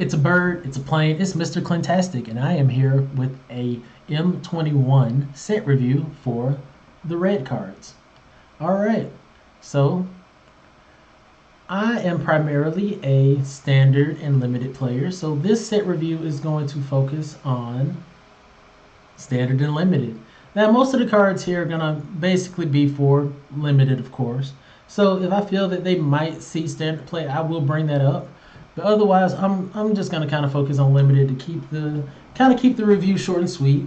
It's a bird, it's a plane, it's Mr.Clintastik, and I am here with a M21 set review for the red cards. Alright, so I am primarily a standard and limited player, so this set review is going to focus on standard and limited. Now most of the cards here are going to basically be for limited, of course. So if I feel that they might see standard play, I will bring that up. But otherwise, I'm just gonna kind of focus on limited to keep the review short and sweet.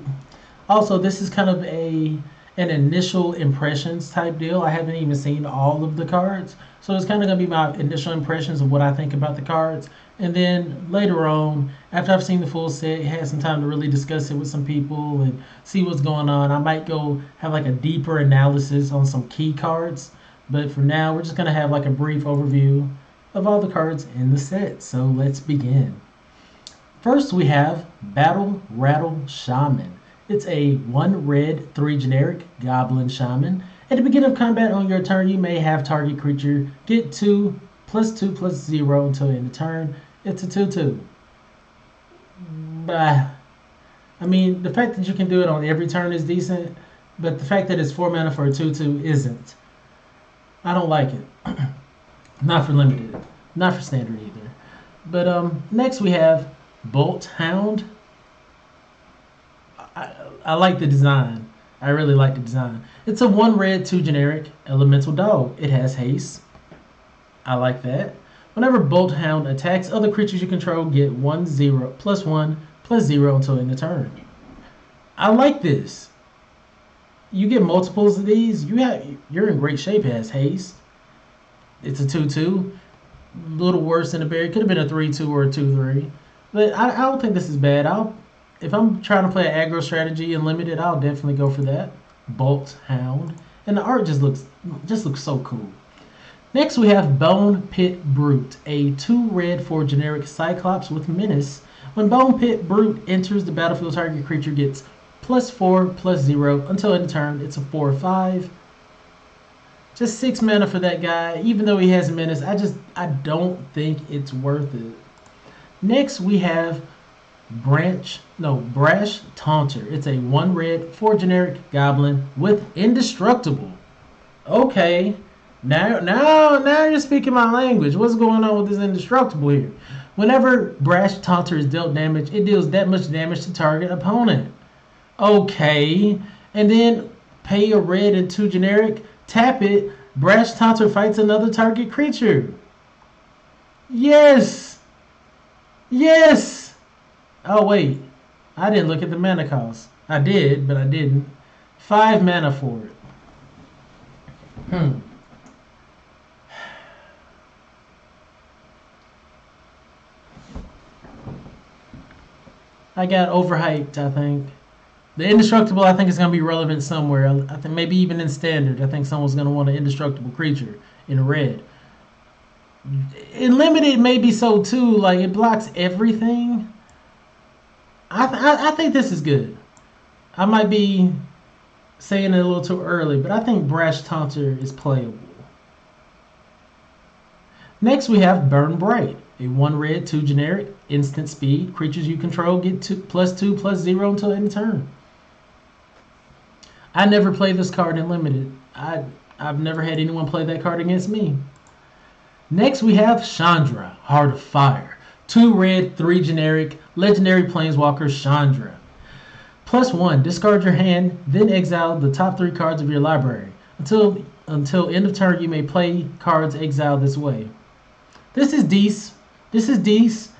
Also, this is kind of an initial impressions type deal. I haven't even seen all of the cards, so it's kind of gonna be my initial impressions of what I think about the cards. And then later on, after I've seen the full set, had some time to really discuss it with some people and see what's going on, I might go have like a deeper analysis on some key cards. But for now, we're just gonna have like a brief overview of all the cards in the set. So let's begin. First we have Battle Rattle Shaman. It's a 1 red 3 generic Goblin Shaman. At the beginning of combat on your turn, you may have target creature get 2/2/0 until end of turn. It's a 2/2. Bah. I mean, the fact that you can do it on every turn is decent, but the fact that it's 4 mana for a 2/2 isn't. I don't like it. Not for limited, not for standard either. But next we have Bolt Hound. I like the design. I really like the design. It's a 1 red 2 generic elemental dog. It has haste. I like that. Whenever Bolt Hound attacks, other creatures you control get 1/0 +1/+0 until end of turn. I like this. You get multiples of these, you're in great shape. It has haste. It's a 2/2, a little worse than a berry. Could have been a 3/2 or a 2/3, but I don't think this is bad. If I'm trying to play an aggro strategy and limited, I'll definitely go for that. Bolt Hound, and the art just looks so cool. Next we have Bone Pit Brute, a 2 red 4 generic Cyclops with menace. When Bone Pit Brute enters the battlefield, target creature gets +4/+0 until end of turn. It's a 4/5. Just 6 mana for that guy. Even though he has menace, I don't think it's worth it. Next we have Brash Taunter. It's a 1 red 4 generic goblin with indestructible. Okay, now you're speaking my language. What's going on with this indestructible here? Whenever Brash Taunter is dealt damage, it deals that much damage to target opponent. Okay, and then pay a red and 2 generic. Tap it, Brash Taunter fights another target creature. Yes! Yes! Oh wait, I didn't look at the mana cost. I did, but I didn't. 5 mana for it. I got overhyped, I think. The indestructible, I think, is going to be relevant somewhere. I think maybe even in standard. I think someone's going to want an indestructible creature in red. In limited, maybe so too. Like, it blocks everything. I think this is good. I might be saying it a little too early, but I think Brash Taunter is playable. Next, we have Burn Bright, a 1 red 2 generic instant speed. Creatures you control get +2/+0 until end of turn. I never play this card in limited. I've never had anyone play that card against me. Next we have Chandra, Heart of Fire. 2 red 3 generic legendary planeswalker Chandra. +1, discard your hand, then exile the top 3 cards of your library. Until end of turn, you may play cards exiled this way. This is decent. This is decent.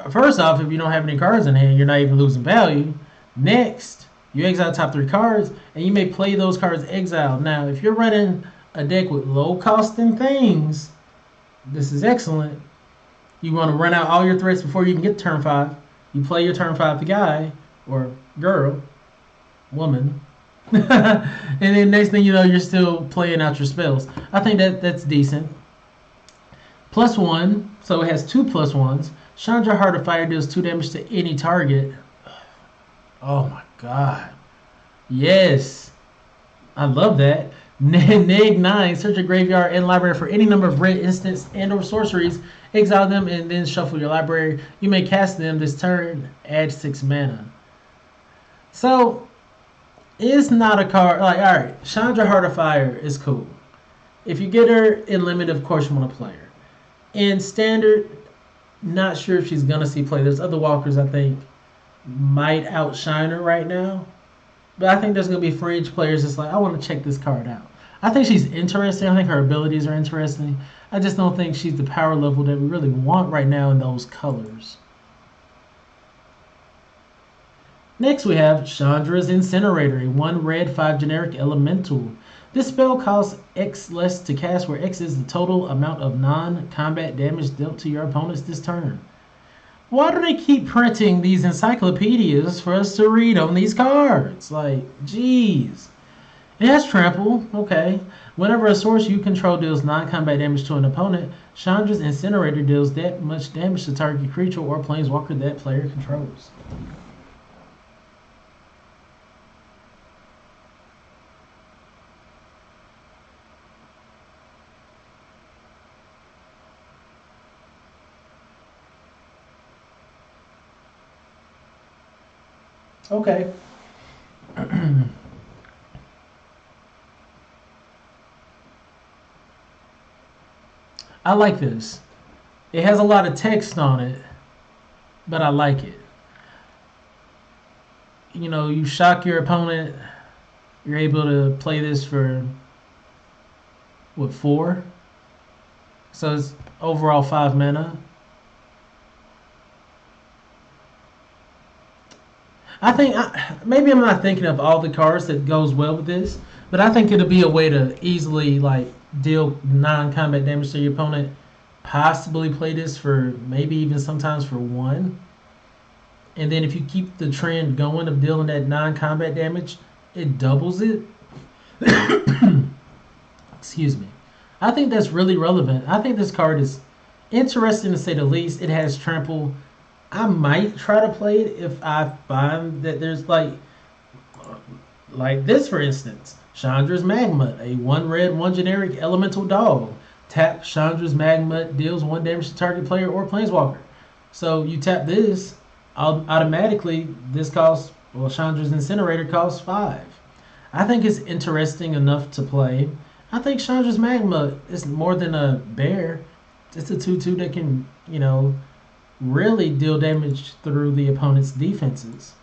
First off, if you don't have any cards in hand, you're not even losing value. Next, you exile top 3 cards, and you may play those cards exiled. Now, if you're running a deck with low costing things, this is excellent. You want to run out all your threats before you can get to turn 5. You play your turn 5 the guy, or girl, woman, and then next thing you know, you're still playing out your spells. I think that's decent. +1, so it has 2 +1s. Chandra Heart of Fire deals 2 damage to any target. Oh my god. Yes. I love that. Neg 9, search your graveyard and library for any number of red instants and or sorceries, exile them, and then shuffle your library. You may cast them this turn, add 6 mana. So, it's not a card, like, alright, Chandra Heart of Fire is cool. If you get her in limited, of course you want to play her. In standard, not sure if she's going to see play. There's other walkers I think might outshine her right now. But I think there's going to be fringe players that's like, I want to check this card out. I think she's interesting. I think her abilities are interesting. I just don't think she's the power level that we really want right now in those colors. Next we have Chandra's Incinerator, a 1 red 5 generic elemental. This spell costs X less to cast, where X is the total amount of non-combat damage dealt to your opponents this turn. Why do they keep printing these encyclopedias for us to read on these cards? Like, jeez. It has trample, okay. Whenever a source you control deals non-combat damage to an opponent, Chandra's Incinerator deals that much damage to target creature or planeswalker that player controls. Okay. I like this. It has a lot of text on it, but I like it. You know, you shock your opponent, you're able to play this for, what, 4? So it's overall 5 mana. I think, maybe I'm not thinking of all the cards that goes well with this, but I think it'll be a way to easily, like, deal non-combat damage to your opponent. Possibly play this for maybe even sometimes for 1. And then if you keep the trend going of dealing that non-combat damage, it doubles it. Excuse me. I think that's really relevant. I think this card is interesting to say the least. It has trample. I might try to play it if I find that there's like this, for instance. Chandra's Magma, a 1 red 1 generic elemental dog. Tap Chandra's Magma, deals 1 damage to target player or planeswalker. So you tap this, automatically this costs, well, Chandra's Incinerator costs 5. I think it's interesting enough to play. I think Chandra's Magma is more than a bear. It's a 2/2 that can, you know, really deal damage through the opponent's defenses.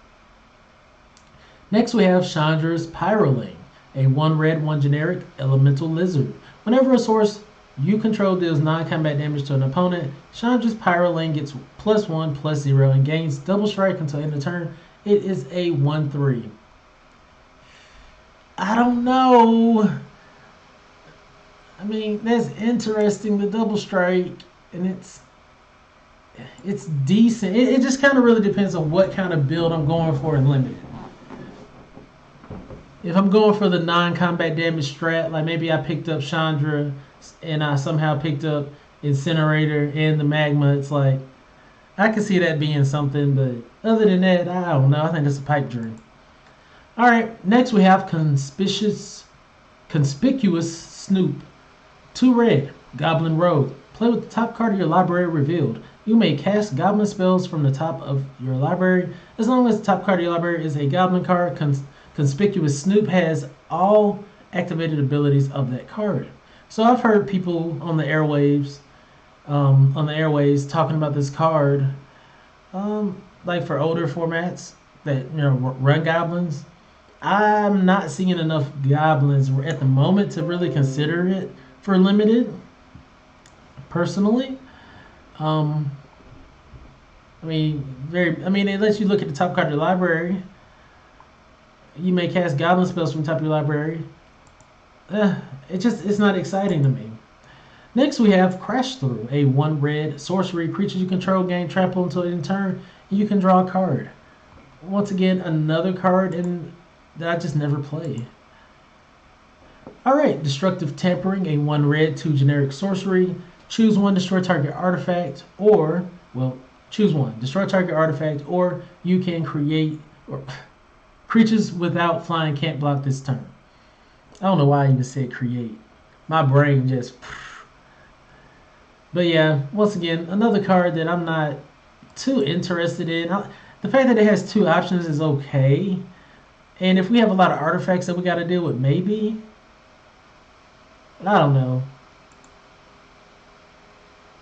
Next we have Chandra's Pyroling, a 1 red 1 generic elemental lizard. Whenever a source you control deals non-combat damage to an opponent, Chandra's Pyroling gets +1/+0 and gains double strike until end of turn. It is a 1/3. I don't know. I mean, that's interesting, the double strike, and it's decent. It just kind of really depends on what kind of build I'm going for in limited. If I'm going for the non-combat damage strat, like maybe I picked up Chandra and I somehow picked up Incinerator and the Magma, it's like, I can see that being something, but other than that, I don't know. I think it's a pipe dream. Alright, next we have Conspicuous Snoop. 2 red, Goblin Rogue. Play with the top card of your library revealed. You may cast goblin spells from the top of your library as long as the top card of your library is a goblin card. Conspicuous Snoop has all activated abilities of that card. So I've heard people on the airwaves talking about this card, like for older formats that, you know, run goblins. I'm not seeing enough goblins at the moment to really consider it for limited, personally. I mean, it lets you look at the top card of your library. You may cast goblin spells from the top of your library. It's not exciting to me. Next we have Crash Through, a 1 red sorcery. Creatures you control gain trample until end turn, and you can draw a card. Once again, another card that I just never play. Alright, Destructive Tampering, a 1 red 2 generic sorcery. Choose 1, destroy target artifact, or, well, choose 1, destroy target artifact, or you can create, or creatures without flying can't block this turn. I don't know why I even said create. My brain just. But yeah, once again, another card that I'm not too interested in. The fact that it has 2 options is okay. And if we have a lot of artifacts that we got to deal with, maybe. But I don't know.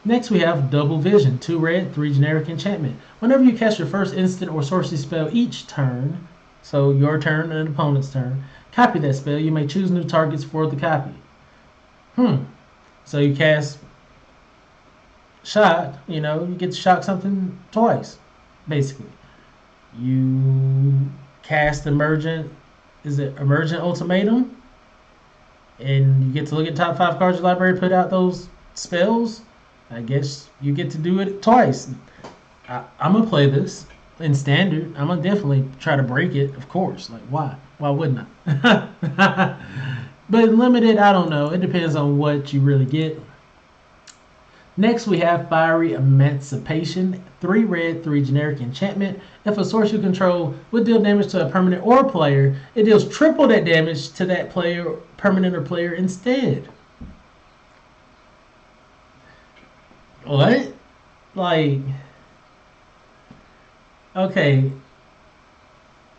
Next we have Double Vision. 2 red, 3 generic enchantment. Whenever you cast your first instant or sorcery spell each turn, so your turn and an opponent's turn, copy that spell. You may choose new targets for the copy. So you cast Shock, you get to shock something twice, basically. You cast Emergent Ultimatum, and you get to look at top 5 cards of your library, put out those spells. I guess you get to do it twice. I'm going to play this in Standard. I'm going to definitely try to break it, of course. Like, why? Why wouldn't I? But in Limited, I don't know. It depends on what you really get. Next, we have Fiery Emancipation. 3 red, 3 generic enchantment. If a source you control would deal damage to a permanent or player, it deals triple that damage to that player, permanent or player instead. What? Like, okay.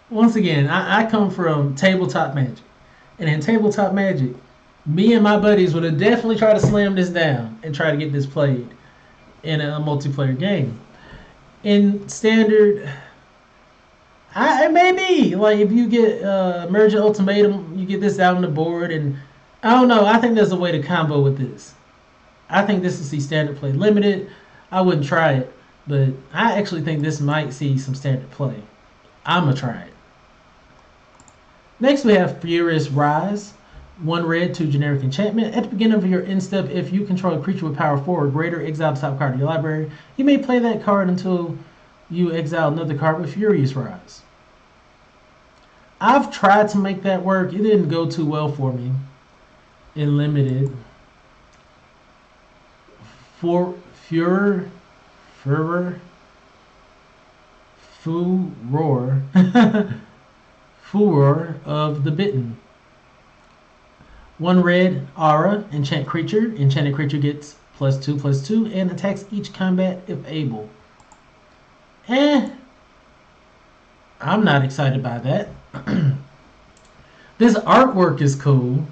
Once again, I come from Tabletop Magic. And in Tabletop Magic, me and my buddies would have definitely tried to slam this down and try to get this played in a multiplayer game. In Standard, maybe like if you get Emergent Ultimatum, you get this out on the board, and I don't know. I think there's a way to combo with this. I think this is the Standard play. Limited, I wouldn't try it, but I actually think this might see some Standard play. I'm gonna try it. Next, we have Furious Rise. 1 red, 2 generic enchantment. At the beginning of your end step, if you control a creature with power 4 or greater, exile the top card of your library. You may play that card until you exile another card with Furious Rise. I've tried to make that work. It didn't go too well for me in Limited. Furor of the Bitten. 1 red, Aura, enchant creature. Enchanted creature gets +2/+2 and attacks each combat if able. I'm not excited by that. This artwork is cool.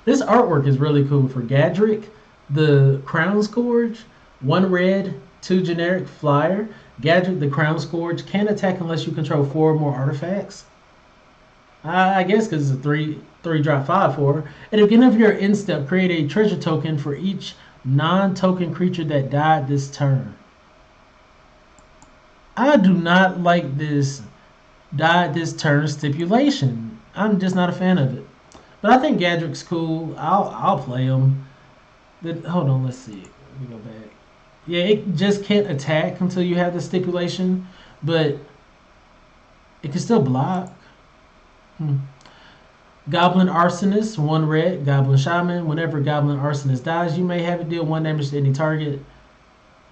This artwork is really cool for Gadrick, the Crown Scourge. 1 red, 2 generic flyer. Gadrick, the Crown Scourge, can't attack unless you control 4 or more artifacts. I guess because it's a 3-drop 5/4. At the beginning of your end step, create a treasure token for each non-token creature that died this turn. I do not like this died this turn stipulation. I'm just not a fan of it. But I think Gadrick's cool. I'll play him. Hold on, let's see. Let me go back. Yeah, it just can't attack until you have the stipulation, but it can still block. Goblin Arsonist, 1 red, Goblin Shaman. Whenever Goblin Arsonist dies, you may have it deal 1 damage to any target.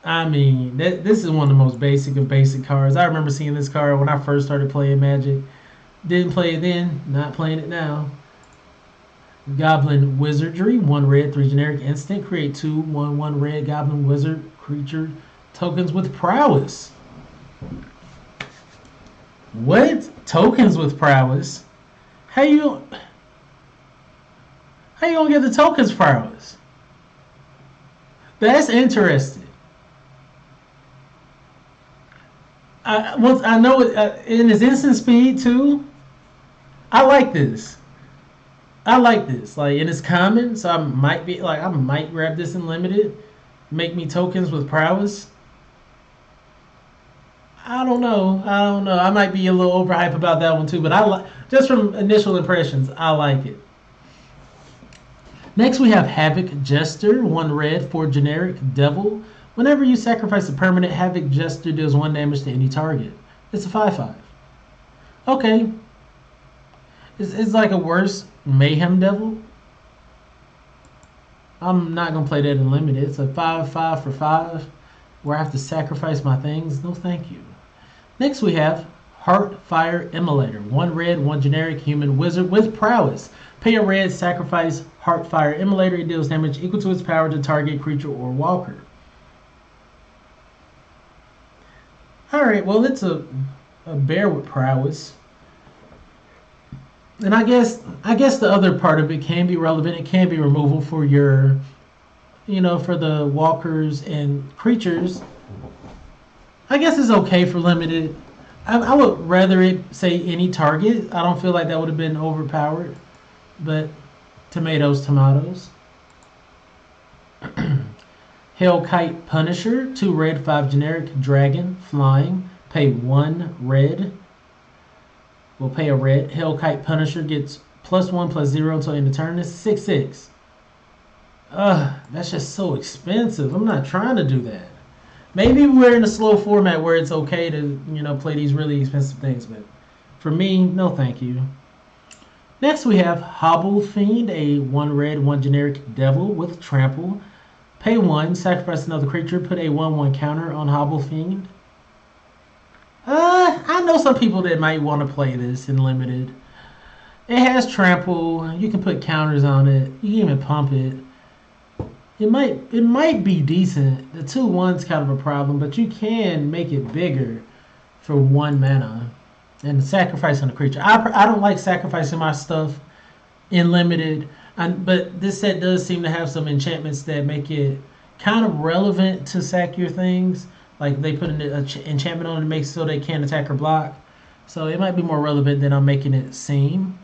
I mean, this is one of the most basic of basic cards. I remember seeing this card when I first started playing Magic. Didn't play it then, not playing it now. Goblin Wizardry, 1 red, 3 generic instant. Create 2/1/1 red Goblin Wizard creature tokens with prowess. What? Tokens with prowess? How you gonna get the tokens prowess? That's interesting. I know it in its instant speed too. I like this. Like, and it's common, so I might grab this in Limited. Make me tokens with prowess. I don't know. I might be a little overhyped about that one too, but just from initial impressions, I like it. Next we have Havoc Jester, 1 red, 4 generic, Devil. Whenever you sacrifice a permanent, Havoc Jester deals 1 damage to any target. It's a 5/5. Okay. It's like a worse Mayhem Devil. I'm not going to play that in Limited. It's a 5/5 for 5 where I have to sacrifice my things. No thank you. Next we have Heartfire Immolator. 1 red, 1 generic human wizard with prowess. Pay a red, sacrifice Heartfire Immolator. It deals damage equal to its power to target creature or walker. Alright, well, it's a bear with prowess. And I guess the other part of it can be relevant. It can be removal for your, for the walkers and creatures. I guess it's okay for limited. I would rather it say any target. I don't feel like that would have been overpowered. But tomatoes. Hell Kite Punisher. 2 red, 5 generic. Dragon. Flying. Pay 1 red. We'll pay a red. Hell Kite Punisher gets +1/+0 until end of turn. It's 6/6. That's just so expensive. I'm not trying to do that. Maybe we're in a slow format where it's okay to, play these really expensive things, but for me, no thank you. Next we have Hobble Fiend, a 1 red, 1 generic devil with trample. Pay 1, sacrifice another creature, put a 1/1 counter on Hobble Fiend. I know some people that might want to play this in limited. It has trample, you can put counters on it, you can even pump it. It might be decent. The 2/1's kind of a problem, but you can make it bigger for 1 mana and sacrifice on a creature. I don't like sacrificing my stuff in limited, but this set does seem to have some enchantments that make it kind of relevant to sack your things. Like they put an enchantment on it to make it so they can't attack or block. So it might be more relevant than I'm making it seem.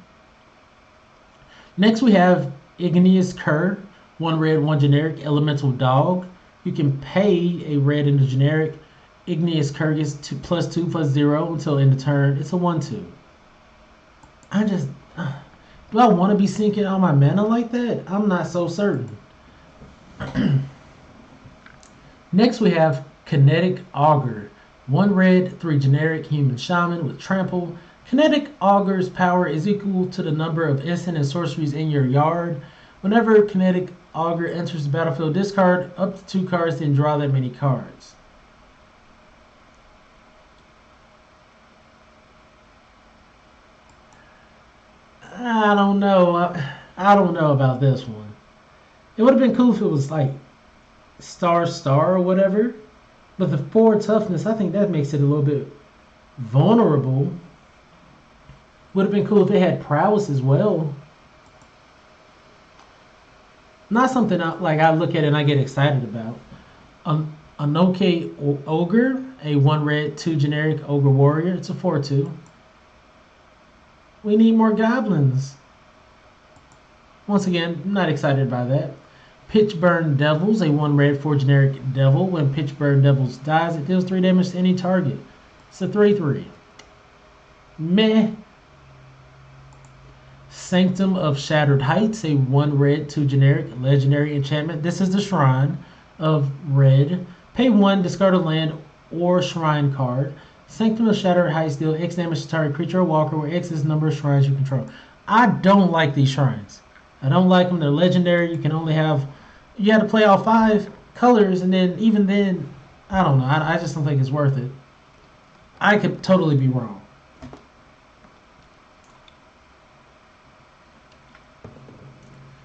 Next we have Igneous Cur. 1 red, 1 generic, elemental dog. You can pay a red and a generic. Igneous Cur gets +2/+0 until end of turn. It's a 1/2. Do I want to be sinking all my mana like that? I'm not so certain. Next we have Kinetic Auger. 1 red, 3 generic, human shaman with trample. Kinetic Auger's power is equal to the number of instant and sorceries in your yard. Whenever Kinetic Auger enters the battlefield, discard up to 2 cards, then draw that many cards. I don't know. I don't know about this one. It would have been cool if it was like star or whatever. But the 4 toughness, I think that makes it a little bit vulnerable. Would have been cool if it had prowess as well. Not something I look at and I get excited about. Anoke Ogre, a 1 red, 2 generic Ogre Warrior. It's a 4/2. We need more goblins. Once again, I'm not excited by that. Pitchburn Devils, a 1 red, 4 generic devil. When Pitchburn Devils dies, it deals 3 damage to any target. It's a 3/3. Meh. Sanctum of Shattered Heights, a 1 red, 2 generic legendary enchantment. This is the Shrine of Red. Pay 1, discard a land or shrine card. Sanctum of Shattered Heights deal X damage to target creature or walker, where X is the number of shrines you control. I don't like these shrines. I don't like them. They're legendary. You have to play all 5 colors, and then even then, I don't know. I just don't think it's worth it. I could totally be wrong.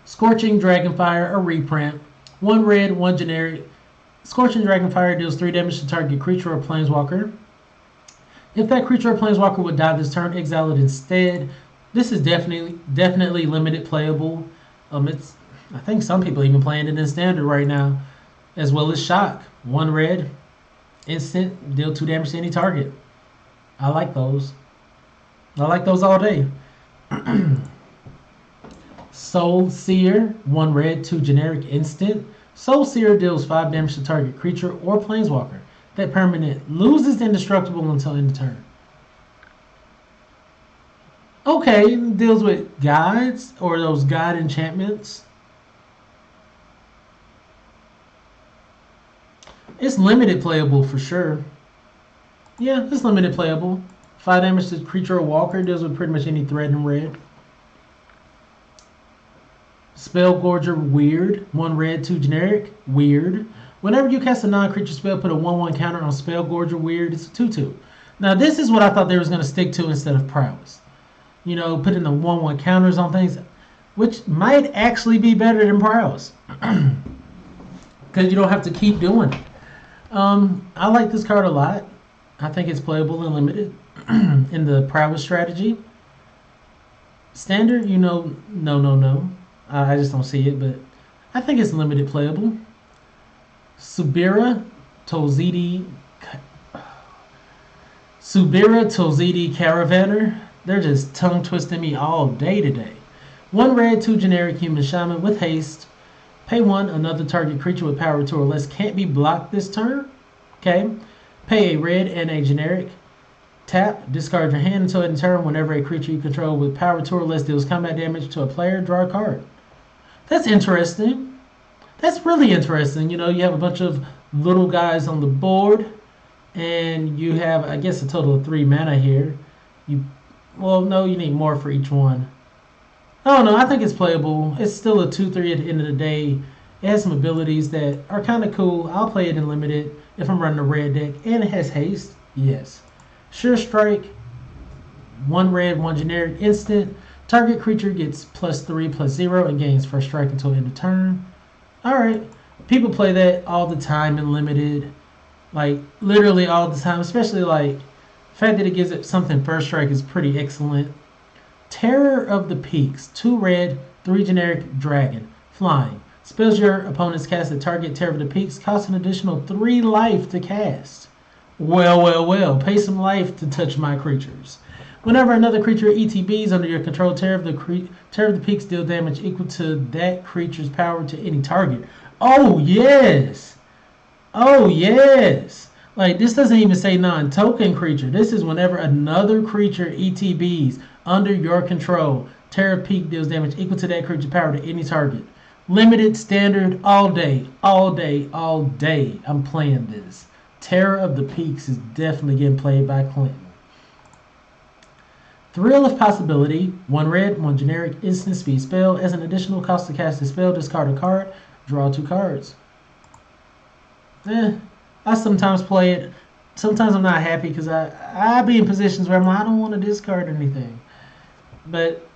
Scorching Dragonfire, a reprint. 1 red, 1 generic. Scorching Dragonfire deals 3 damage to target creature or planeswalker. If that creature or planeswalker would die this turn, exile it instead. This is definitely limited playable. I think some people even playing it in standard right now, as well as Shock. 1 red, instant, deal 2 damage to any target. I like those. I like those all day. Soul Seer, 1 red, 2 generic instant. Soul Seer deals 5 damage to target creature or planeswalker. That permanent loses indestructible until end of turn. Okay, deals with guides or those guide enchantments. It's limited playable for sure. Yeah, it's limited playable. 5 damage to creature or walker, deals with pretty much any threat in red. Spellgorger Weird, 1 red, 2 generic, weird. Whenever you cast a non-creature spell, put a 1/1 counter on Spellgorger Weird. It's a 2/2. Now this is what I thought they was going to stick to instead of prowess. You know, putting the 1/1 counters on things, which might actually be better than prowess. Because you don't have to keep doing it. I like this card a lot. I think it's playable and limited in the prowess strategy. Standard, you know, no. I just don't see it, but I think it's limited playable. Subira Tozidi Caravaner. They're just tongue twisting me all day today. 1 red, 2 generic human shaman with haste. Pay 1, another target creature with power 2 or less can't be blocked this turn. Okay. Pay a red and a generic. Tap, discard your hand until end turn. Whenever a creature you control with power 2 or less deals combat damage to a player, draw a card. That's interesting. That's really interesting. You know, you have a bunch of little guys on the board, and you have, I guess, a total of 3 mana here. Well, no, you need more for each one. I don't know. I think it's playable. It's still a 2/3 at the end of the day. It has some abilities that are kind of cool. I'll play it in limited if I'm running a red deck, and it has haste. Yes. Sure Strike. 1 red, 1 generic instant. Target creature gets +3/+0 and gains first strike until end of turn. Alright. People play that all the time in limited. Like, literally all the time. Especially, like, the fact that it gives it something first strike is pretty excellent. Terror of the Piques. 2 red, 3 generic dragon. Flying. Spells your opponent's cast at target Terror of the Piques. Costs an additional 3 life to cast. Well. Pay some life to touch my creatures. Whenever another creature ETBs under your control, Terror of the Piques deal damage equal to that creature's power to any target. Oh, yes. Like, this doesn't even say non-token creature. This is whenever another creature ETBs under your control, Terror of Pique deals damage equal to that creature's power to any target. Limited, standard, all day. I'm playing this. Terror of the Piques is definitely getting played by Clinton. Thrill of Possibility. 1 red, 1 generic, instant speed spell. As an additional cost to cast the spell, discard a card, draw 2 cards. I sometimes play it. Sometimes I'm not happy because I be in positions where I'm like, I don't want to discard anything. But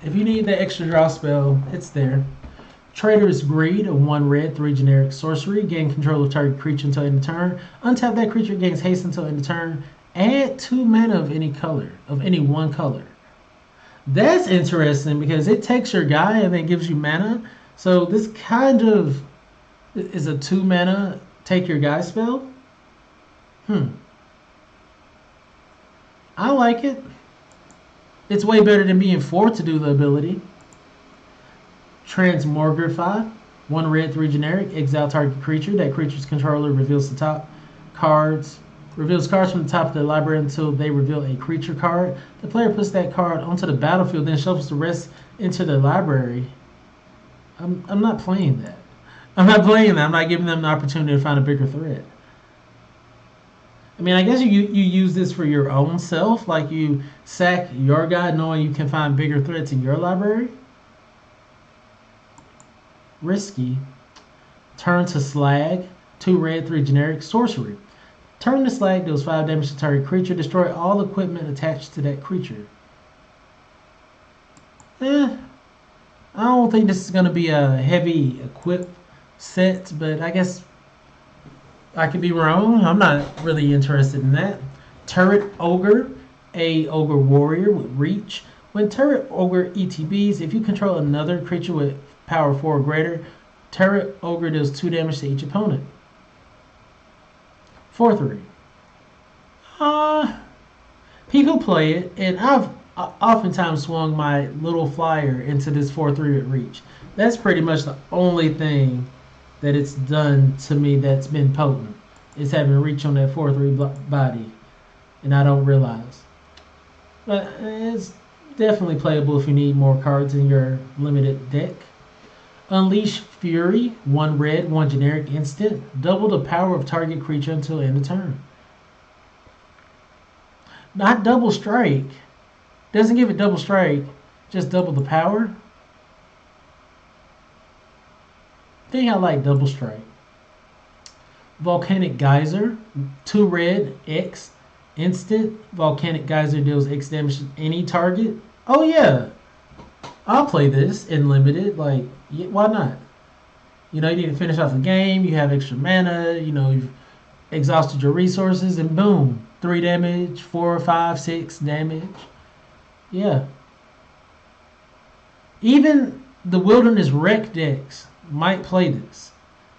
if you need the extra draw spell, it's there. Traitorous Greed, a 1 red, 3 generic sorcery. Gain control of target creature until end of turn. Untap that creature, gains haste until end of turn. Add 2 mana of any color, of any one color. That's interesting because it takes your guy and then gives you mana. So this kind of is a 2 mana take your guy spell. I like it. It's way better than being forced to do the ability. Transmogrify. 1 red, 3 generic. Exile target creature. That creature's controller reveals cards from the top of the library until they reveal a creature card. The player puts that card onto the battlefield, then shuffles the rest into the library. I'm not playing that. I'm not giving them the opportunity to find a bigger threat. I mean, I guess you use this for your own self. Like, you sack your guy knowing you can find bigger threats in your library. Risky. Turn to Slag. 2 red, 3 generic. Sorcery. Turn to Slag, deals 5 damage to target creature. Destroy all equipment attached to that creature. I don't think this is going to be a heavy equip set, but I guess I could be wrong. I'm not really interested in that. Turret Ogre, a Ogre warrior with reach. When Turret Ogre ETBs, if you control another creature with power 4 or greater, Turret Ogre deals 2 damage to each opponent. 4/3. People play it, and I've oftentimes swung my little flyer into this 4/3 with reach. That's pretty much the only thing that it's done to me that's been potent, is having reach on that 4/3 body, and I don't realize. But it's definitely playable if you need more cards in your limited deck. Unleash Fury, 1 red, 1 generic instant. Double the power of target creature until end of turn. Not double strike. Doesn't give it double strike, just double the power. I think I like double strike. Volcanic Geyser, 2 red, X. Instant volcanic geyser deals X damage to any target. Oh yeah, I'll play this in limited. Like, why not? You know, you need to finish off the game. You have extra mana. You know, you've exhausted your resources, and boom, 3 damage, 4, 5, 6 damage. Yeah. Even the Wilderness Wreck decks might play this.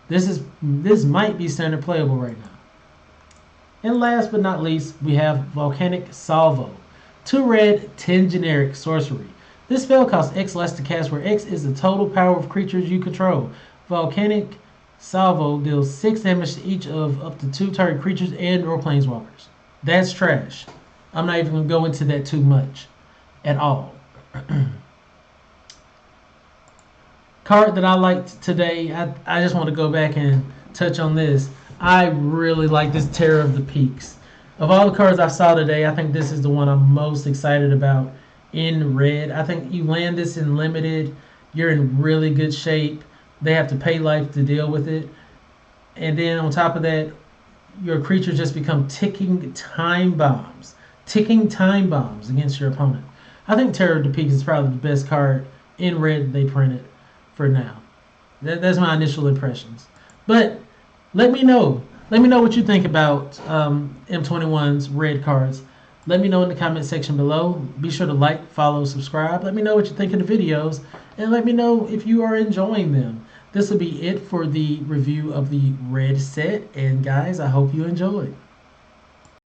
This might be standard playable right now. And last but not least, we have Volcanic Salvo. 2 red, 10 generic sorcery. This spell costs X less to cast, where X is the total power of creatures you control. Volcanic Salvo deals 6 damage to each of up to 2 target creatures and or planeswalkers. That's trash. I'm not even going to go into that too much at all. Card that I liked today, I just want to go back and touch on this. I really like this Terror of the Piques. Of all the cards I saw today, I think this is the one I'm most excited about in red. I think you land this in limited, you're in really good shape. They have to pay life to deal with it. And then on top of that, your creatures just become ticking time bombs. Ticking time bombs against your opponent. I think Terror of the Piques is probably the best card in red they printed for now. That's my initial impressions. But let me know. Let me know what you think about M21's red cards. Let me know in the comment section below. Be sure to like, follow, subscribe. Let me know what you think of the videos. And let me know if you are enjoying them. This will be it for the review of the red set. And guys, I hope you enjoyed.